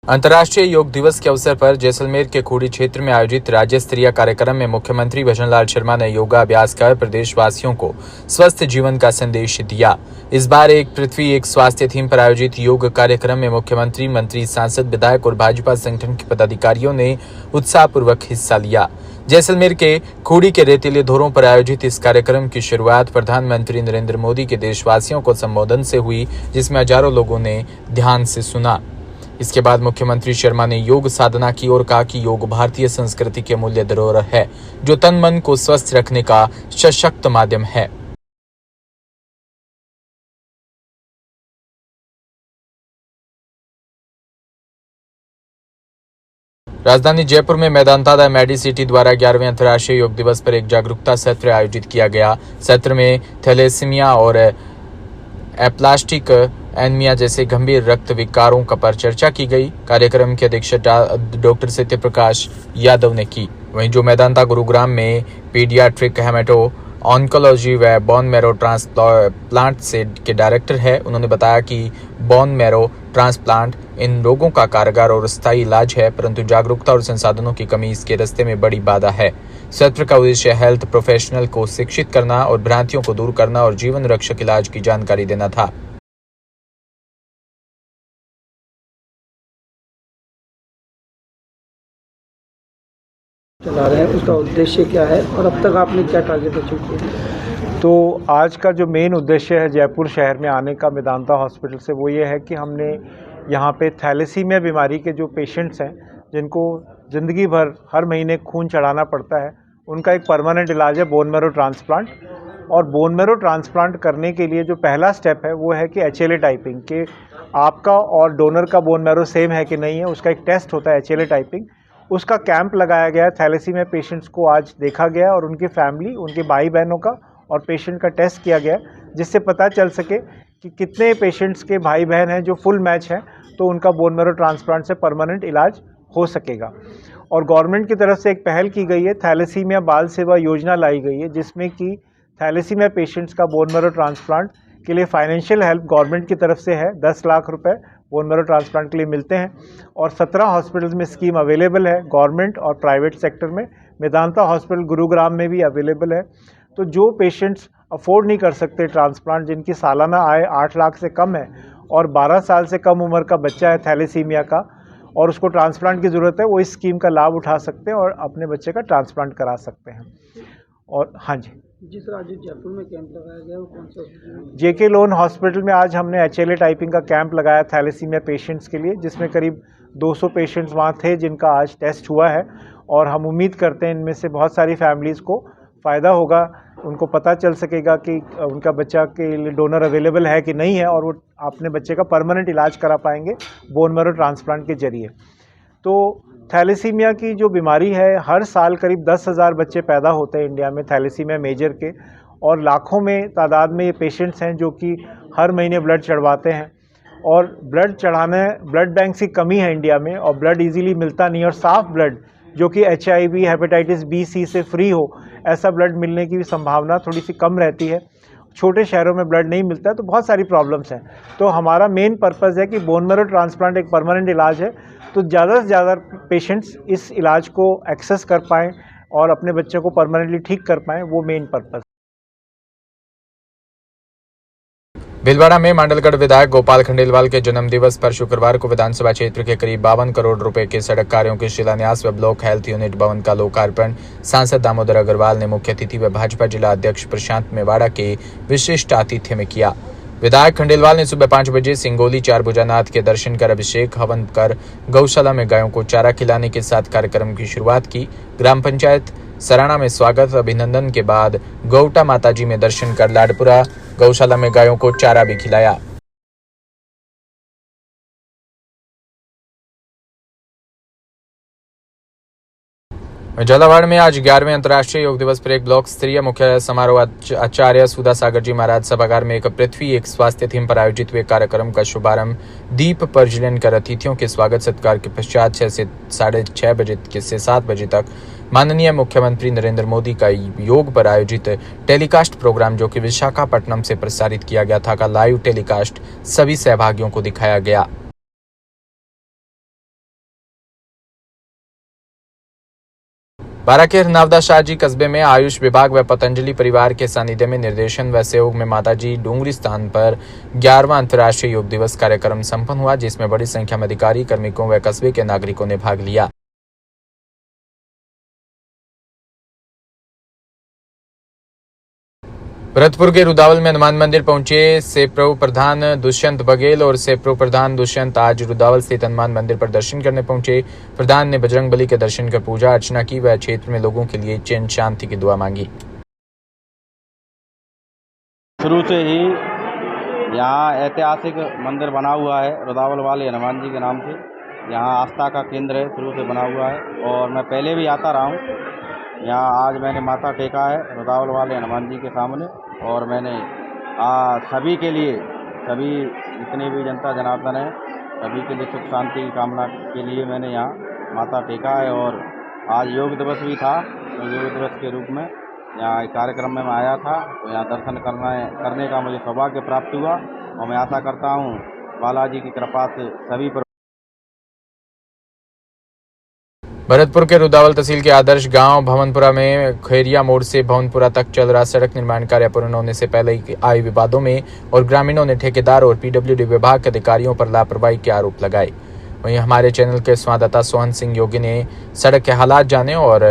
अंतर्राष्ट्रीय योग दिवस के अवसर पर जैसलमेर के खूड़ी क्षेत्र में आयोजित राज्य स्तरीय कार्यक्रम में मुख्यमंत्री भजनलाल शर्मा ने योगाभ्यास कर प्रदेशवासियों को स्वस्थ जीवन का संदेश दिया। इस बार एक पृथ्वी एक स्वास्थ्य थीम पर आयोजित योग कार्यक्रम में मुख्यमंत्री, मंत्री, सांसद, विधायक और भाजपा संगठन के पदाधिकारियों ने उत्साहपूर्वक हिस्सा लिया। जैसलमेर के खूड़ी के रेतीले धोरों पर आयोजित इस कार्यक्रम की शुरुआत प्रधानमंत्री नरेंद्र मोदी के देशवासियों को संबोधन से हुई, जिसमें हजारों लोगों ने ध्यान से सुना। इसके बाद मुख्यमंत्री शर्मा ने योग साधना की और कहा कि योग भारतीय संस्कृति के अमूल्य धरोहर है, जो तन मन को स्वस्थ रखने का सशक्त माध्यम है। राजधानी जयपुर में मेदांता मेडिसिटी द्वारा 11वें अंतर्राष्ट्रीय योग दिवस पर एक जागरूकता सत्र आयोजित किया गया। सत्र में थैलेसीमिया और एप्लास्टिक एनीमिया जैसे गंभीर रक्त विकारों पर चर्चा की गई। कार्यक्रम की अध्यक्षता डॉक्टर सत्यप्रकाश यादव ने की। वहीं जो मेदांता गुरुग्राम में पीडियाट्रिक हेमेटो ऑन्कोलॉजी व बोन मैरो ट्रांसप्लांट से के डायरेक्टर है, उन्होंने बताया कि बोन मैरो ट्रांसप्लांट इन रोगों का कारगर और स्थायी इलाज है, परंतु जागरूकता और संसाधनों की कमी इसके रास्ते में बड़ी बाधा है। सत्र का उद्देश्य हेल्थ प्रोफेशनल को शिक्षित करना और भ्रांतियों को दूर करना और जीवन रक्षक इलाज की जानकारी देना था। चला रहे हैं, उसका उद्देश्य क्या है और अब तक आपने क्या टारगेट अचीव किया? तो आज का जो मेन उद्देश्य है जयपुर शहर में आने का मेदांता हॉस्पिटल से, वो ये है कि हमने यहाँ पे थैलेसीमिया बीमारी के जो पेशेंट्स हैं, जिनको ज़िंदगी भर हर महीने खून चढ़ाना पड़ता है, उनका एक परमानेंट इलाज है बोन मैरो ट्रांसप्लांट। और बोन मैरो ट्रांसप्लांट करने के लिए जो पहला स्टेप है वो है कि HLA टाइपिंग, कि आपका और डोनर का बोन मैरो सेम है कि नहीं है, उसका एक टेस्ट होता है HLA टाइपिंग। उसका कैंप लगाया गया, थैलेसीमिया पेशेंट्स को आज देखा गया और उनकी फैमिली, उनके भाई बहनों का और पेशेंट का टेस्ट किया गया, जिससे पता चल सके कि कितने पेशेंट्स के भाई बहन हैं जो फुल मैच हैं, तो उनका बोन मैरो ट्रांसप्लांट से परमानेंट इलाज हो सकेगा। और गवर्नमेंट की तरफ से एक पहल की गई है, थैलेसीमिया बाल सेवा योजना लाई गई है, जिसमें कि थैलेसीमिया पेशेंट्स का बोन मैरो ट्रांसप्लांट के लिए फाइनेंशियल हेल्प गवर्नमेंट की तरफ से है। 10 लाख रुपए बोन मैरो ट्रांसप्लांट के लिए मिलते हैं और 17 हॉस्पिटल्स में स्कीम अवेलेबल है, गवर्नमेंट और प्राइवेट सेक्टर में। मेदांता हॉस्पिटल गुरुग्राम में भी अवेलेबल है। तो जो पेशेंट्स अफोर्ड नहीं कर सकते ट्रांसप्लांट, जिनकी सालाना आय 8 लाख से कम है और 12 साल से कम उम्र का बच्चा है थैलेसीमिया का और उसको ट्रांसप्लांट की ज़रूरत है, वो इस स्कीम का लाभ उठा सकते हैं और अपने बच्चे का ट्रांसप्लांट करा सकते हैं। और हाँ जी, जिस आज जयपुर में कैंप लगाया गया वो कौन सा हॉस्पिटल? JK लोन हॉस्पिटल में आज हमने HLA टाइपिंग का कैंप लगाया थैलेसीमिया पेशेंट्स के लिए, जिसमें करीब 200 पेशेंट्स वहाँ थे जिनका आज टेस्ट हुआ है। और हम उम्मीद करते हैं इनमें से बहुत सारी फैमिलीज़ को फ़ायदा होगा, उनको पता चल सकेगा कि उनका बच्चा के लिए डोनर अवेलेबल है कि नहीं है, और वो अपने बच्चे का परमानेंट इलाज करा पाएंगे बोन मैरो ट्रांसप्लांट के जरिए। तो थैलेसीमिया की जो बीमारी है, हर साल करीब 10,000 बच्चे पैदा होते हैं इंडिया में थैलेसीमिया मेजर के, और लाखों में तादाद में ये पेशेंट्स हैं जो कि हर महीने ब्लड चढ़वाते हैं। और ब्लड बैंक की कमी है इंडिया में और ब्लड इजीली मिलता नहीं, और साफ़ ब्लड जो कि HIV, हेपेटाइटिस B, C से फ्री हो, ऐसा ब्लड मिलने की भी संभावना थोड़ी सी कम रहती है। छोटे शहरों में ब्लड नहीं मिलता है, तो बहुत सारी प्रॉब्लम्स हैं। तो हमारा मेन पर्पज़ है कि बोन मैरो ट्रांसप्लांट एक परमानेंट इलाज है, तो ज़्यादा से ज़्यादा पेशेंट्स इस इलाज को एक्सेस कर पाएँ और अपने बच्चे को परमानेंटली ठीक कर पाएँ, वो मेन पर्पज़। भीलवाड़ा में मांडलगढ़ विधायक गोपाल खंडेलवाल के जन्म दिवस पर शुक्रवार को विधानसभा क्षेत्र के करीब 52 करोड़ रुपए के सड़क कार्यों के शिलान्यास व ब्लॉक हेल्थ यूनिट भवन का लोकार्पण सांसद दामोदर अग्रवाल ने मुख्य अतिथि व भाजपा जिला अध्यक्ष प्रशांत मेवाड़ा के विशिष्ट आतिथ्य में किया। विधायक खंडेलवाल ने सुबह 5 बजे सिंगोली 4 भुजानाथ के दर्शन कर अभिषेक हवन कर गौशाला में गायों को चारा खिलाने के साथ कार्यक्रम की शुरुआत की। ग्राम पंचायत सराना में स्वागत अभिनंदन के बाद गौटा माताजी में दर्शन कर लाडपुरा गौशाला में गायों को चारा भी खिलाया। झालावाड़ में आज 11वें अंतर्राष्ट्रीय योग दिवस पर एक ब्लॉक स्तरीय मुख्य समारोह आचार्य सुधा सागर जी महाराज सभागार में एक पृथ्वी एक स्वास्थ्य थीम पर आयोजित हुए कार्यक्रम का शुभारंभ दीप प्रज्वलन कर अतिथियों के स्वागत सत्कार के पश्चात 6 से 6:30 बजे से 7 बजे तक माननीय मुख्यमंत्री नरेंद्र मोदी का योग पर आयोजित टेलीकास्ट प्रोग्राम, जो कि विशाखापट्टनम से प्रसारित किया गया था, का लाइव टेलीकास्ट सभी सहभागियों को दिखाया गया। बारां के हरनावदा शाहजी कस्बे में आयुष विभाग व पतंजलि परिवार के सानिध्य में निर्देशन व सहयोग में माताजी डूंगरी स्थान पर 11वां अंतर्राष्ट्रीय योग दिवस कार्यक्रम संपन्न हुआ, जिसमें बड़ी संख्या में अधिकारी, कार्मिकों व कस्बे के नागरिकों ने भाग लिया। भरतपुर के रुदावल में हनुमान मंदिर पहुंचे सेप्रो प्रधान दुष्यंत बघेल और सेप्रो प्रधान दुष्यंत आज रुदावल स्थित हनुमान मंदिर पर दर्शन करने पहुंचे। प्रधान ने बजरंगबली के दर्शन कर पूजा अर्चना की व क्षेत्र में लोगों के लिए चैन शांति की दुआ मांगी। शुरू से ही यहाँ ऐतिहासिक मंदिर बना हुआ है रुदावल वाले हनुमान जी के नाम से। यहाँ आस्था का केंद्र है, शुरू से बना हुआ है और मैं पहले भी आता रहा हूँ। यहाँ आज मैंने माथा टेका है रुदावल वाले हनुमान जी के सामने और मैंने सभी के लिए, सभी जितने भी जनता जनार्दन है, सभी के लिए सुख शांति की कामना के लिए मैंने यहाँ माथा टेका है। और आज योग दिवस भी था, तो योग दिवस के रूप में यहाँ एक कार्यक्रम में मैं आया था, तो यहाँ दर्शन करने का मुझे सौभाग्य प्राप्त हुआ और मैं आशा करता हूँ बालाजी की कृपा से सभी पर। भरतपुर के रुदावल तहसील के आदर्श गांव भवनपुरा में खेरिया मोड़ से भवनपुरा तक चल रहा सड़क निर्माण कार्य पूर्ण होने से पहले ही आए विवादों में और ग्रामीणों ने ठेकेदार और पीडब्ल्यूडी विभाग के अधिकारियों पर लापरवाही के आरोप लगाए। वहीं हमारे चैनल के संवाददाता सोहन सिंह योगी ने सड़क के हालात जाने और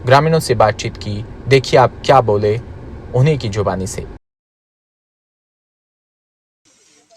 ग्रामीणों से बातचीत की। देखिए आप क्या बोले उन्हीं की जुबानी से।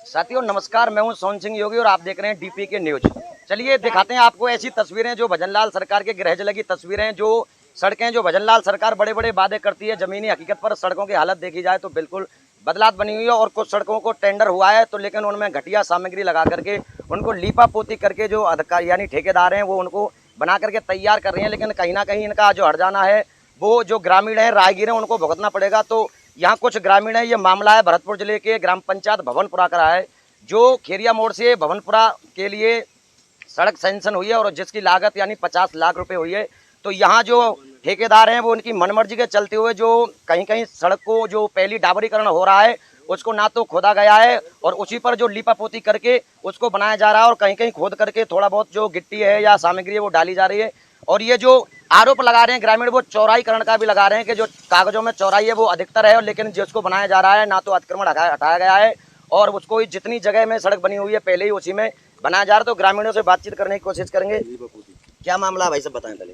साथियों नमस्कार, मैं हूं सोहन सिंह योगी और आप देख रहे हैं डीपी के न्यूज। चलिए दिखाते हैं आपको ऐसी तस्वीरें जो भजनलाल सरकार के गृह जिले की तस्वीरें, जो सड़कें जो भजनलाल सरकार बड़े बड़े वादे करती है, जमीनी हकीकत पर सड़कों की हालत देखी जाए तो बिल्कुल बदलाव बनी हुई है। और कुछ सड़कों को टेंडर हुआ है तो लेकिन उनमें घटिया सामग्री लगा करके उनको लीपा पोती करके जो अधिकारी यानी ठेकेदार हैं वो उनको बना करके तैयार कर रहे हैं। लेकिन कहीं ना कहीं इनका जो हरजाना है वो जो ग्रामीण है, राहगीर हैं, उनको भुगतना पड़ेगा। तो यहाँ कुछ ग्रामीण है, ये मामला है भरतपुर जिले के ग्राम पंचायत भवनपुरा का है, जो खेरिया मोड़ से भवनपुरा के लिए सड़क सैंक्शन हुई है और जिसकी लागत यानी 50 लाख रुपए हुई है। तो यहाँ जो ठेकेदार हैं वो उनकी मनमर्जी के चलते हुए जो कहीं कहीं सड़क को जो पहली डाबरीकरण हो रहा है उसको ना तो खोदा गया है और उसी पर जो लीपापोती करके उसको बनाया जा रहा है और कहीं कहीं खोद करके थोड़ा बहुत जो गिट्टी है या सामग्री है वो डाली जा रही है। और ये जो आरोप लगा रहे हैं ग्रामीण वो चौड़ाईकरण का भी लगा रहे हैं कि जो कागजों में चौड़ाई है वो अधिकतर है, लेकिन जिसको बनाया जा रहा है ना तो अतिक्रमण हटाया गया है और उसको जितनी जगह में सड़क बनी हुई है पहले ही उसी में बनाया जा रहा है। तो ग्रामीणों से बातचीत करने की कोशिश करेंगे। क्या मामला है भाई, सब बताएं पहले।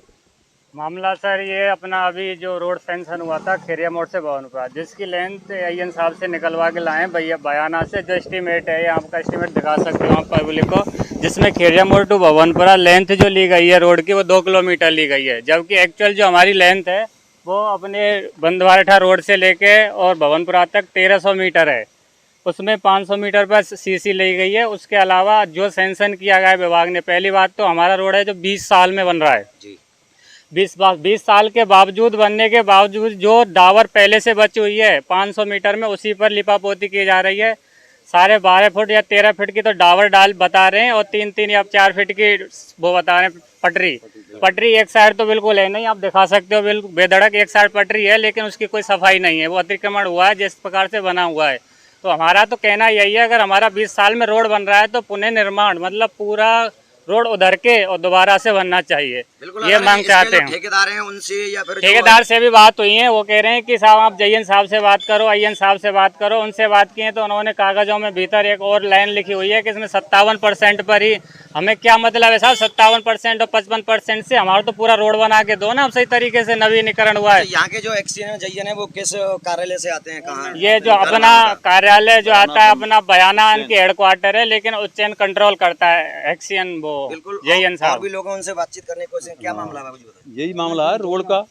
मामला सर ये अपना अभी जो रोड सैंक्शन हुआ था खेरिया मोड़ से भवनपुरा, जिसकी लेंथ AN साहब से निकलवा के लाए भैया बयाना से, जो एस्टीमेट है यहाँ का एस्टीमेट दिखा सकते हो आप पब्लिक को, जिसमें खेरिया मोड़ टू भवनपुरा लेंथ जो ली गई है रोड की वो 2 किलोमीटर ली गई है, जबकि एक्चुअल जो हमारी लेंथ है वो अपने बंदवारठा रोड से लेके और भवनपुरा तक 1300 मीटर है। उसमें 500 मीटर पर CC ली गई है। उसके अलावा जो सैंक्शन किया गया है विभाग ने, पहली बात तो हमारा रोड है जो 20 साल में बन रहा है जी। 20 साल के बावजूद बनने के बावजूद जो डावर पहले से बची हुई है 500 मीटर में उसी पर लिपापोती की जा रही है। साढ़े 12 फुट या 13 फीट की तो डावर डाल बता रहे हैं और 3-3 या 4 फीट की वो बता रहे हैं पटरी एक साइड तो बिल्कुल है नहीं, आप दिखा सकते हो बिल्कुल बेधड़क एक साइड पटरी है, लेकिन उसकी कोई सफाई नहीं है, वो अतिक्रमण हुआ है जिस प्रकार से बना हुआ है। तो हमारा तो कहना यही है, अगर हमारा 20 साल में रोड बन रहा है तो पुनः निर्माण मतलब पूरा रोड उधर के और दोबारा से बनना चाहिए, ये मांग चाहते हैं। ठेकेदार हैं उनसे या फिर ठेकेदार से भी बात हुई है, वो कह रहे हैं कि साहब आप JN साहब से बात करो, IN साहब से बात करो। उनसे बात की है तो उन्होंने कागजों में भीतर एक और लाइन लिखी हुई है कि इसमें 57% पर ही, हमें क्या मतलब है साहब 57% और 55% से हमारा तो पूरा रोड बना के दो ना, अब सही तरीके से नवीनीकरण हुआ है। यहाँ के जो JN है वो किस कार्यालय से आते हैं, कहाँ? ये जो अपना कार्यालय जो आता है अपना बयाना इनके हेडक्वार्टर है, लेकिन उच्चयन कंट्रोल करता है एक्सियन वो JN साहब। भी लोगों उनसे बातचीत करने की कोशिश, क्या मामला है मुझे बताइए। यही मामला है रोड का,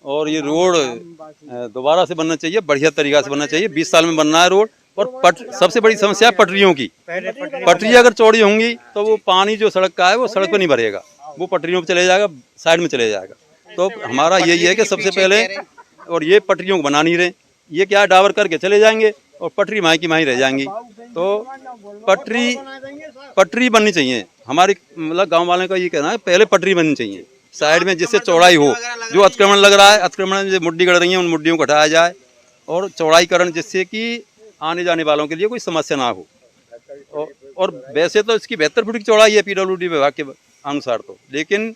और ये रोड दोबारा से बनना चाहिए, बढ़िया तरीका से बनना चाहिए। 20 साल में बनना है रोड। और सबसे बड़ी समस्या है पटरियों की। पटरी अगर चौड़ी होंगी तो वो पानी जो सड़क का है वो सड़क पे नहीं भरेगा, वो पटरियों पे चले जाएगा, साइड में चले जाएगा। तो हमारा यही है कि सबसे पहले, और ये पटरियों को बना नहीं रहे, ये क्या डावर करके चले जाएंगे और पटरी माही की माही रह जाएंगी। तो पटरी बननी चाहिए। हमारी मतलब गाँव वालों का ये कहना है पहले पटरी बननी चाहिए साइड में, जिससे चौड़ाई हो। जो अतिक्रमण लग रहा है, अतिक्रमण जो मुड्डी गड़ रही है उन मुड्डियों को हटाया जाए और चौड़ाईकरण, जिससे कि आने जाने वालों के लिए कोई समस्या ना हो। और वैसे तो इसकी 72 फुट की चौड़ाई है PWD विभाग के अनुसार तो, लेकिन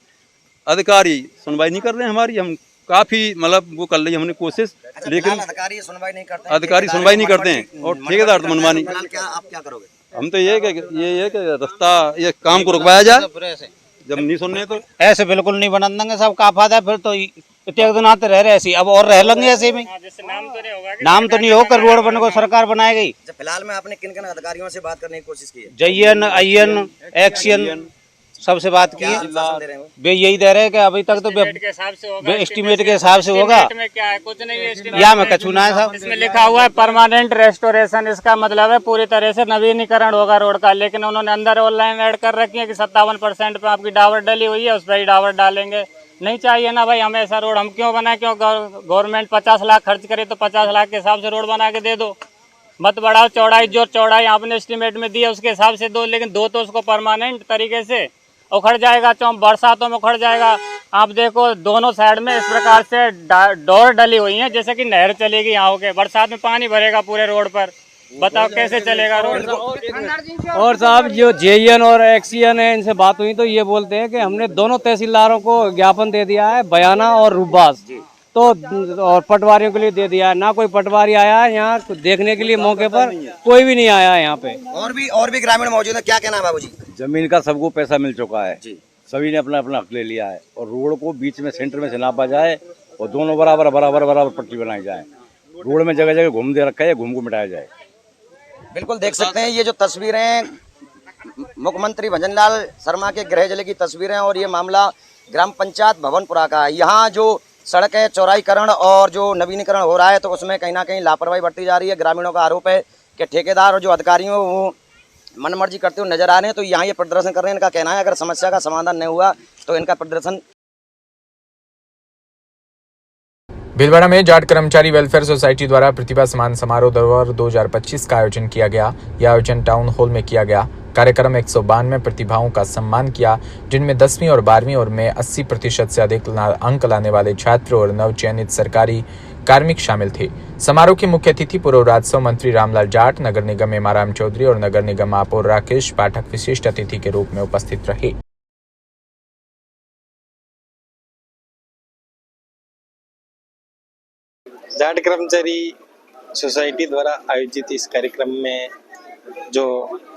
अधिकारी सुनवाई नहीं कर रहे हैं हमारी। हम काफ़ी मतलब वो कर रही है हमने कोशिश, लेकिन अधिकारी सुनवाई नहीं करते हैं, अधिकारी सुनवाई नहीं करते हैं और ठेकेदार तो मनमानी। आप क्या करोगे? हम तो ये है कि रास्ता ये काम को रुकवाया जाए, जब नहीं सुनने तो ऐसे बिल्कुल नहीं बना देंगे, सब का फायदा है। फिर तो इतने दिन आते रह रहे ऐसे, अब और रह लेंगे ऐसे में। नाम तो नहीं होकर रोड बने को सरकार बनाएगी। फिलहाल में आपने किन किन अधिकारियों से बात करने की कोशिश की है? JN, IN, एक्सियन सबसे बात की है। वे यही दे रहे हैं कि अभी तक तो एस्टीमेट के हिसाब से होगा। क्या है कुछ नहीं है, या में कछु ना है साहब। इसमें लिखा हुआ है परमानेंट रेस्टोरेशन। इसका मतलब है पूरी तरह से नवीनीकरण होगा रोड का, लेकिन उन्होंने अंदर ऑनलाइन ऐड कर रखी है कि 57% पे आपकी डावर डली हुई है, उस पर ही डावर डालेंगे। नहीं चाहिए ना भाई हमें ऐसा रोड, हम क्यों बनाए? क्यों गवर्नमेंट 50 लाख खर्च करे तो 50 लाख के हिसाब से रोड बना के दे दो, मत बढ़ाओ। चौड़ाई जो चौड़ाई आपने एस्टीमेट में दी है उसके हिसाब से दो, लेकिन दो तो उसको परमानेंट तरीके से उखड़ जाएगा। बरसातों में उखड़ जाएगा। आप देखो दोनों साइड में इस प्रकार से डोर डली हुई हैं जैसे कि नहर चलेगी यहाँ होके, बरसात में पानी भरेगा पूरे रोड पर, बताओ कैसे चलेगा रोड? और साहब जो JN और एक्सियन है इनसे बात हुई तो ये बोलते हैं कि हमने दोनों तहसीलदारों को ज्ञापन दे दिया है, बयाना और रूबास, तो और पटवारियों के लिए दे दिया है। ना कोई पटवारी आया है यहाँ देखने के लिए, मौके पर कोई भी नहीं आया है यहाँ पे। और भी ग्रामीण मौजूद है, क्या कहना है बाबूजी? जमीन का सबको पैसा मिल चुका है, सभी ने अपना अपना हक ले लिया है और रोड को बीच में सेंटर में से नापा जाए और दोनों बराबर बराबर बराबर पट्टी बनाई जाए। रोड में जगह जगह घूम दे रखा है, घूम को मिटाया जाए। बिल्कुल देख सकते हैं ये जो तस्वीरें मुख्यमंत्री भजनलाल शर्मा के गृह जिले की तस्वीरें, और ये मामला ग्राम पंचायत भवनपुरा का है। यहाँ जो सड़क है चौड़ाईकरण और जो नवीनीकरण हो रहा है तो उसमें कहीं ना कहीं लापरवाही बरती जा रही है। ग्रामीणों का आरोप है कि ठेकेदार और जो अधिकारी हैं वो मनमर्जी करते हुए नजर आ रहे हैं। तो यहाँ ये प्रदर्शन कर रहे हैं। इनका कहना है अगर समस्या का समाधान नहीं हुआ तो इनका प्रदर्शन। भीलवाड़ा में जाट कर्मचारी वेलफेयर सोसाइटी द्वारा प्रतिभा सम्मान समारोह 2025 का आयोजन किया गया। यह आयोजन टाउन हॉल में किया गया। कार्यक्रम 192 प्रतिभाओं का सम्मान किया, जिनमें 10वीं और 12वीं और में 80% से अधिक अंक लाने वाले छात्र और नवचयनित सरकारी कार्मिक शामिल थे। समारोह के मुख्य अतिथि पूर्व राजस्व मंत्री रामलाल जाट, नगर निगम एमाराम चौधरी और नगर निगम महापौर राकेश पाठक विशिष्ट अतिथि के रूप में उपस्थित रहे। जाट कर्मचारी सोसाइटी द्वारा आयोजित इस कार्यक्रम में जो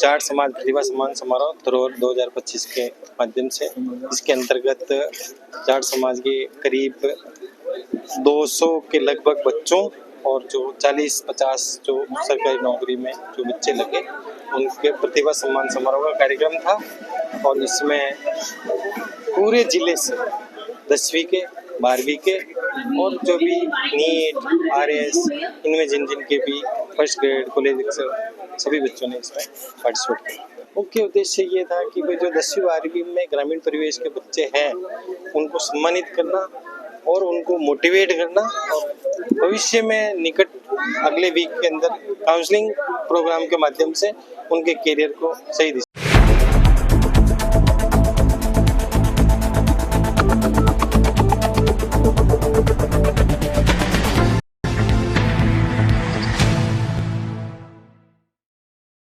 जाट समाज प्रतिभा सम्मान समारोह 2025 के माध्यम से, इसके अंतर्गत जाट समाज के करीब 200 के लगभग बच्चों और जो 40-50 जो सरकारी नौकरी में जो बच्चे लगे उनके प्रतिभा सम्मान समारोह का कार्यक्रम था। और इसमें पूरे जिले से 10वीं के 12वीं के और जो भी नीट RS इनमें जिन के भी फर्स्ट ग्रेड कॉलेज सभी बच्चों ने इसमें पार्टिसिपेट किया। मुख्य उद्देश्य ये था कि भाई जो 10वीं 12वीं में ग्रामीण परिवेश के बच्चे हैं उनको सम्मानित करना और उनको मोटिवेट करना और भविष्य में निकट अगले वीक के अंदर काउंसलिंग प्रोग्राम के माध्यम से उनके करियर को सही दिशा